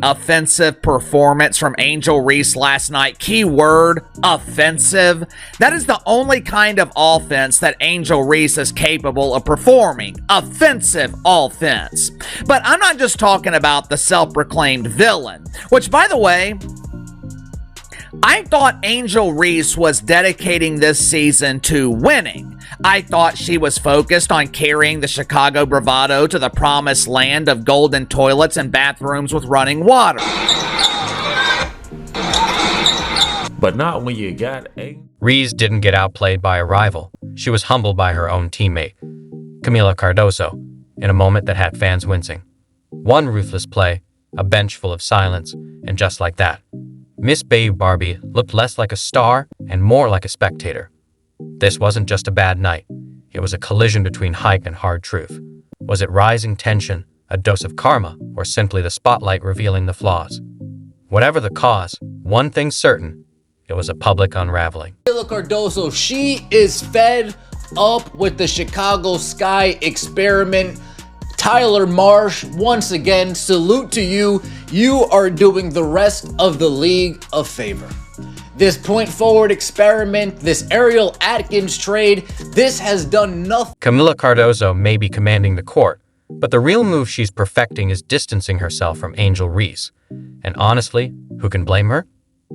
Offensive performance from Angel Reese last night. Keyword, offensive. That is the only kind of offense that Angel Reese is capable of performing. Offensive offense. But I'm not just talking about the self-proclaimed villain, which, by the way, I thought Angel Reese was dedicating this season to winning. I thought she was focused on carrying the Chicago bravado to the promised land of golden toilets and bathrooms with running water. But not when you got a... Reese didn't get outplayed by a rival. She was humbled by her own teammate, Kamila Cardoso, in a moment that had fans wincing. One ruthless play, a bench full of silence, and just like that, Miss Babe Barbie looked less like a star and more like a spectator. This wasn't just a bad night. It was a collision between hype and hard truth. Was it rising tension, a dose of karma, or simply the spotlight revealing the flaws? Whatever the cause, one thing's certain, it was a public unraveling. Kamila Cardoso, she is fed up with the Chicago Sky experiment. Tyler Marsh, once again, salute to you. You are doing the rest of the league a favor. This point forward experiment, this Ariel Atkins trade, this has done nothing. Kamila Cardoso may be commanding the court, but the real move she's perfecting is distancing herself from Angel Reese. And honestly, who can blame her?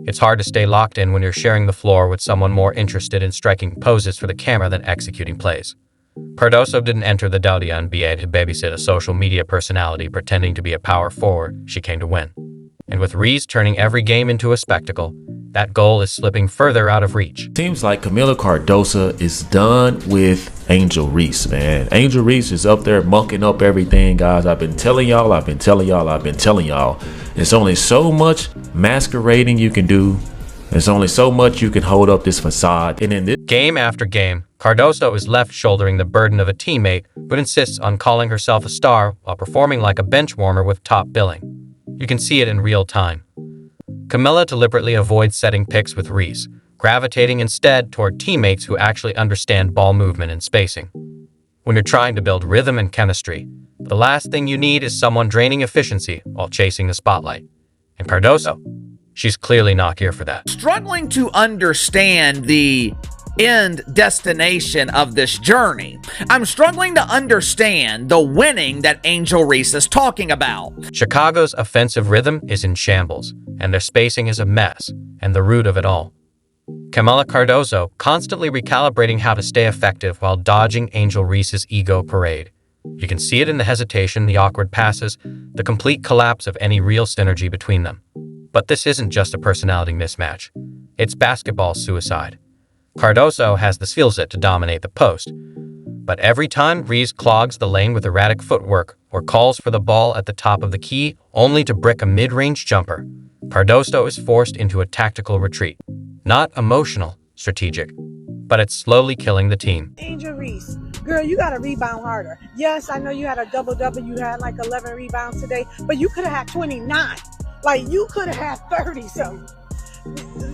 It's hard to stay locked in when you're sharing the floor with someone more interested in striking poses for the camera than executing plays. Cardoso didn't enter the WNBA to babysit a social media personality pretending to be a power forward. She came to win. And with Reese turning every game into a spectacle, that goal is slipping further out of reach. Seems like Kamila Cardoso is done with Angel Reese, man. Angel Reese is up there mucking up everything, guys. I've been telling y'all. There's only so much masquerading you can do. There's only so much you can hold up this facade. And in this game after game, Cardoso is left shouldering the burden of a teammate, but insists on calling herself a star while performing like a bench warmer with top billing. You can see it in real time. Kamila deliberately avoids setting picks with Reese, gravitating instead toward teammates who actually understand ball movement and spacing. When you're trying to build rhythm and chemistry, the last thing you need is someone draining efficiency while chasing the spotlight. And Cardoso, she's clearly not here for that. Struggling to understand the end destination of this journey. I'm struggling to understand the winning that Angel Reese is talking about. Chicago's offensive rhythm is in shambles, and their spacing is a mess, and the root of it all. Kamila Cardoso constantly recalibrating how to stay effective while dodging Angel Reese's ego parade. You can see it in the hesitation, the awkward passes, the complete collapse of any real synergy between them. But this isn't just a personality mismatch. It's basketball suicide. Cardoso has the skill set to dominate the post, but every time Reese clogs the lane with erratic footwork or calls for the ball at the top of the key only to brick a mid-range jumper, Cardoso is forced into a tactical retreat. Not emotional, strategic, but it's slowly killing the team. Angel Reese, girl, you got to rebound harder. Yes, I know you had a double-double. You had like 11 rebounds today, but you could have had 29. Like, you could have had 30-something.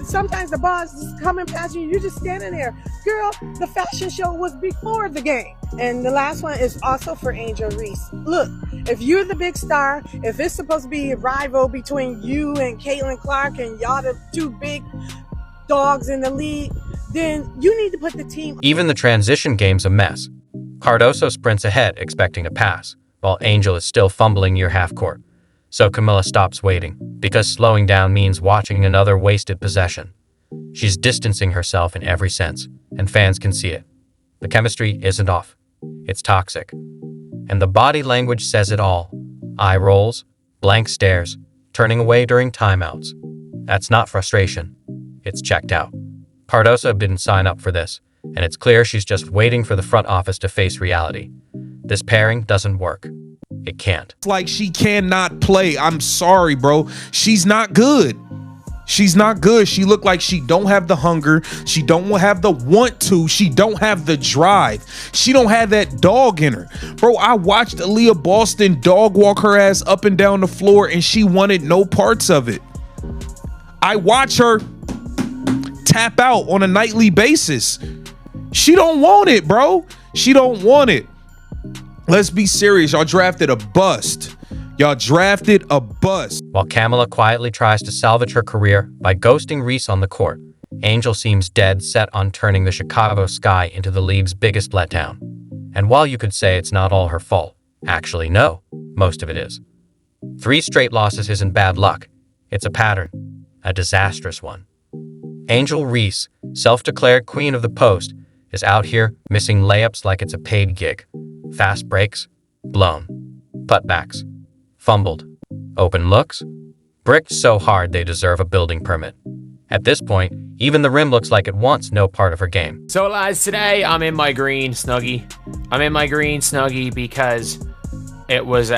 Sometimes the ball's just coming past you. You're just standing there. Girl, the fashion show was before the game. And the last one is also for Angel Reese. Look, if you're the big star, if it's supposed to be a rival between you and Caitlin Clark and y'all the two big dogs in the league, then you need to put the team... Even the transition game's a mess. Cardoso sprints ahead, expecting a pass, while Angel is still fumbling near half-court. So Kamila stops waiting, because slowing down means watching another wasted possession. She's distancing herself in every sense, and fans can see it. The chemistry isn't off. It's toxic. And the body language says it all. Eye rolls, blank stares, turning away during timeouts. That's not frustration. It's checked out. Cardoso didn't sign up for this, and it's clear she's just waiting for the front office to face reality. This pairing doesn't work. It can't. It's like she cannot play. I'm sorry, bro. She's not good. She's not good. She looked like she don't have the hunger. She don't have the want to. She don't have the drive. She don't have that dog in her. Bro, I watched Aaliyah Boston dog walk her ass up and down the floor and she wanted no parts of it. I watch her tap out on a nightly basis. She don't want it, bro. She don't want it. Let's be serious. Y'all drafted a bust. Y'all drafted a bust. While Kamila quietly tries to salvage her career by ghosting Reese on the court, Angel seems dead set on turning the Chicago Sky into the league's biggest letdown. And while you could say it's not all her fault, actually no, most of it is. 3 straight losses isn't bad luck. It's a pattern, a disastrous one. Angel Reese, self-declared queen of the post, is out here missing layups like it's a paid gig. Fast breaks, blown. Putbacks, fumbled. Open looks, bricked so hard they deserve a building permit. At this point, even the rim looks like it wants no part of her game. So lads, today I'm in my green Snuggie. I'm in my green Snuggie because it was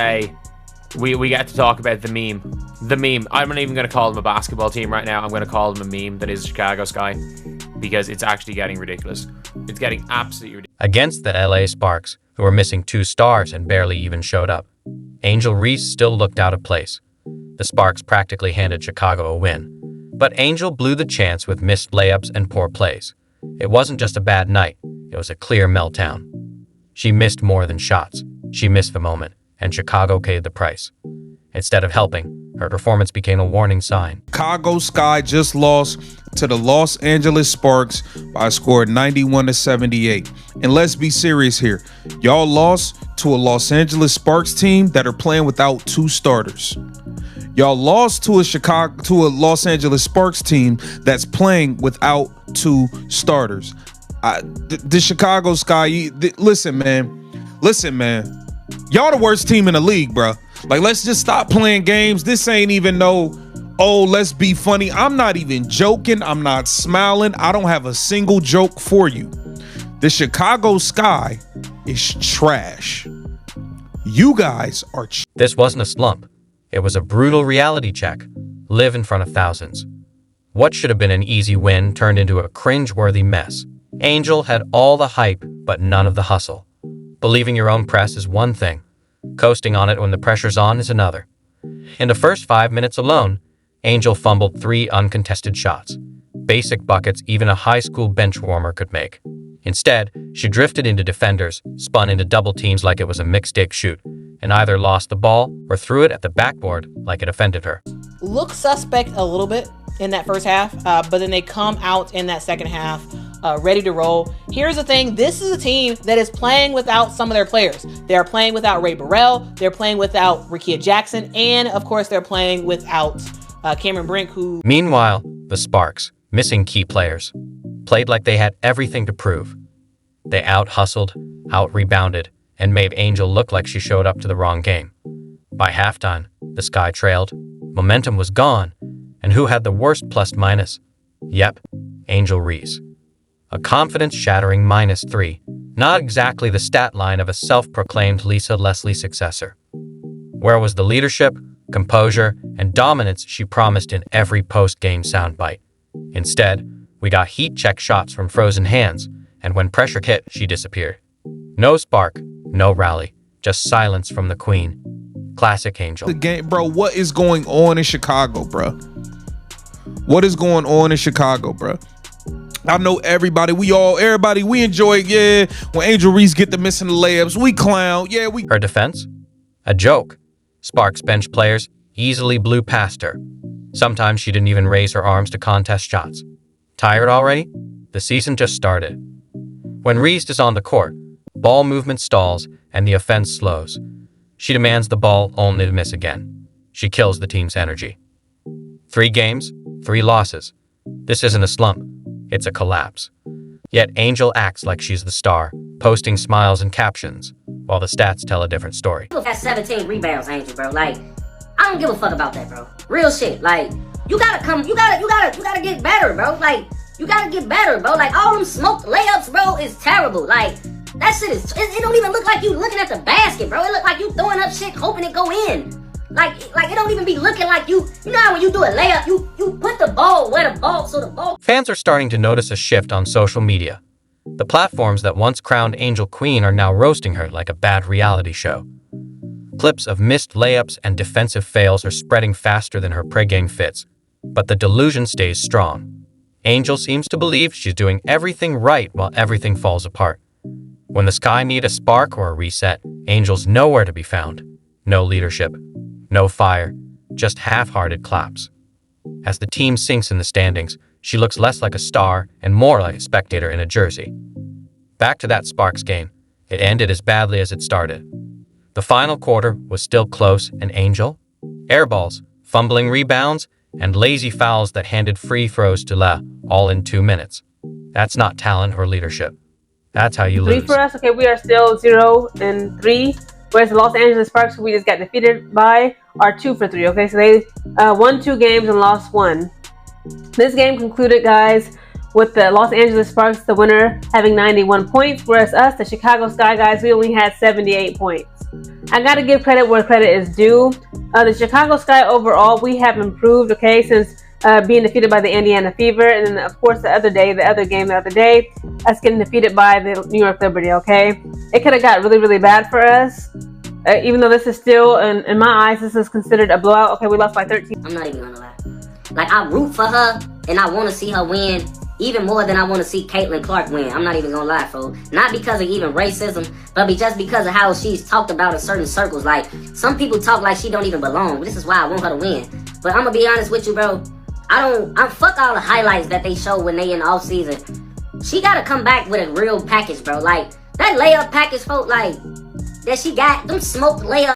we got to talk about the meme. The meme. I'm not even going to call them a basketball team right now. I'm going to call them a meme that is Chicago Sky because it's actually getting ridiculous. It's getting absolutely ridiculous. Against the LA Sparks, who were missing 2 stars and barely even showed up, Angel Reese still looked out of place. The Sparks practically handed Chicago a win. But Angel blew the chance with missed layups and poor plays. It wasn't just a bad night, it was a clear meltdown. She missed more than shots. She missed the moment, and Chicago paid the price. Instead of helping, her performance became a warning sign. Chicago Sky just lost to the Los Angeles Sparks by a score of 91-78. And let's be serious here. Y'all lost to a Los Angeles Sparks team that are playing without 2 starters. Y'all lost to a Los Angeles Sparks team that's playing without 2 starters. The Chicago Sky, listen, man. Y'all the worst team in the league, bro. Like, let's just stop playing games. This ain't even let's be funny. I'm not even joking. I'm not smiling. I don't have a single joke for you. The Chicago Sky is trash. You guys are This wasn't a slump. It was a brutal reality check. Live in front of thousands. What should have been an easy win turned into a cringe-worthy mess. Angel had all the hype, but none of the hustle. Believing your own press is one thing. Coasting on it when the pressure's on is another. In the first 5 minutes alone, Angel fumbled 3 uncontested shots. Basic buckets even a high school bench warmer could make. Instead, she drifted into defenders, spun into double teams like it was a mixtape shoot, and either lost the ball or threw it at the backboard like it offended her. Look suspect a little bit in that first half, but then they come out in that second half ready to roll. Here's the thing. This is a team that is playing without some of their players. They're playing without Ray Burrell. They're playing without Rickea Jackson. And, of course, they're playing without Cameron Brink, who... Meanwhile, the Sparks, missing key players, played like they had everything to prove. They out-hustled, out-rebounded, and made Angel look like she showed up to the wrong game. By halftime, the Sky trailed, momentum was gone, and who had the worst plus-minus? Yep, Angel Reese. A confidence-shattering -3, not exactly the stat line of a self-proclaimed Lisa Leslie successor. Where was the leadership, composure, and dominance she promised in every post-game soundbite? Instead, we got heat-check shots from frozen hands, and when pressure hit, she disappeared. No spark, no rally, just silence from the queen. Classic Angel. The game, bro. What is going on in Chicago, bro? What is going on in Chicago, bro? I know everybody enjoy, yeah, when Angel Reese get the missing the layups, we clown, yeah, we... Her defense? A joke. Sparks bench players easily blew past her. Sometimes she didn't even raise her arms to contest shots. Tired already? The season just started. When Reese is on the court, ball movement stalls and the offense slows. She demands the ball only to miss again. She kills the team's energy. 3 games, 3 losses. This isn't a slump. It's a collapse. Yet Angel acts like she's the star, posting smiles and captions, while the stats tell a different story. That's 17 rebounds, Angel, bro. Like, I don't give a fuck about that, bro. Real shit. Like, you gotta get better, bro. Like, you gotta get better, bro. Like, all them smoked layups, bro, is terrible. Like, that shit is, it don't even look like you looking at the basket, bro. It look like you throwing up shit, hoping it go in. Like it don't even be looking like you know how when you do a layup, you put the ball where the ball, so the ball. Fans are starting to notice a shift on social media. The platforms that once crowned Angel Queen are now roasting her like a bad reality show. Clips of missed layups and defensive fails are spreading faster than her pregame fits, but the delusion stays strong. Angel seems to believe she's doing everything right while everything falls apart. When the Sky need a spark or a reset, Angel's nowhere to be found. No leadership, No fire, just half-hearted claps. As the team sinks in the standings, she looks less like a star and more like a spectator in a jersey. Back to that Sparks game. It ended as badly as it started. The final quarter was still close, and Angel, airballs, fumbling rebounds, and lazy fouls that handed free throws to Le, all in 2 minutes. That's not talent or leadership. That's how you lose. 3 for us. Okay, we are still 0-3. Whereas the Los Angeles Sparks, who we just got defeated by, are 2 for 3. Okay, so they won 2 games and lost 1. This game concluded, guys, with the Los Angeles Sparks, the winner, having 91 points, whereas us, the Chicago Sky guys, we only had 78 points. I gotta give credit where credit is due. The Chicago Sky overall, we have improved, okay, since being defeated by the Indiana Fever, and then of course the other game the other day, us getting defeated by the New York Liberty, okay? It could have got really, really bad for us. Even though this is still, in my eyes, this is considered a blowout. Okay, we lost by 13. I'm not even gonna lie. Like, I root for her, and I want to see her win even more than I want to see Caitlin Clark win. I'm not even gonna lie, folks. Not because of even racism, but just because of how she's talked about in certain circles. Like, some people talk like she don't even belong. This is why I want her to win. But I'm gonna be honest with you, bro. I fuck all the highlights that they show when they in the off season. She gotta come back with a real package, bro. Like, that layup package, folks, like, that she got, them smoked layups.